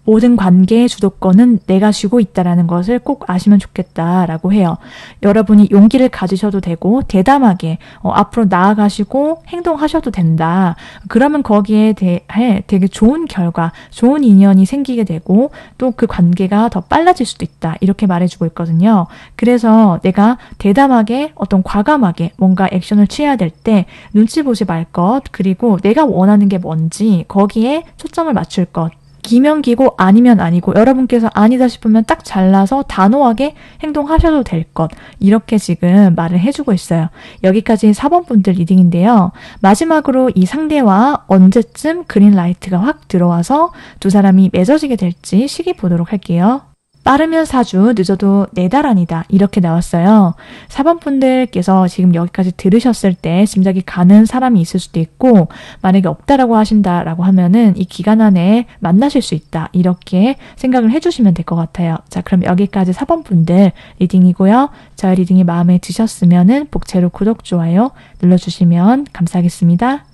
모든 관계의 주도권은 내가 쥐고 있다라는 것을 꼭 아시면 좋겠다라고 해요. 여러분이 용기를 가지셔도 되고 대담하게 앞으로 나아가시고 행동하셔도 된다. 그러면 거기에 대해 되게 좋은 결과, 좋은 인연이 생기게 되고 또 그 관계가 더 빨라질 수도 있다. 이렇게 말해주고 있거든요. 그래서 내가 대담하게 어떤 과감하게 뭔가 액션을 취해야 될 때 눈치 보지 말 것, 그리고 내가 원하는 게 뭔지 거기에 초점을 맞출 것. 기면 기고 아니면 아니고, 여러분께서 아니다 싶으면 딱 잘라서 단호하게 행동하셔도 될 것, 이렇게 지금 말을 해주고 있어요. 여기까지 4번 분들 리딩인데요. 마지막으로 이 상대와 언제쯤 그린라이트가 확 들어와서 두 사람이 맺어지게 될지 시기 보도록 할게요. 빠르면 4주, 늦어도 4달 아니다, 이렇게 나왔어요. 4번 분들께서 지금 여기까지 들으셨을 때 짐작이 가는 사람이 있을 수도 있고, 만약에 없다라고 하신다라고 하면은 이 기간 안에 만나실 수 있다, 이렇게 생각을 해주시면 될 것 같아요. 자, 그럼 여기까지 4번 분들 리딩이고요. 저희 리딩이 마음에 드셨으면은 복채로 구독, 좋아요 눌러주시면 감사하겠습니다.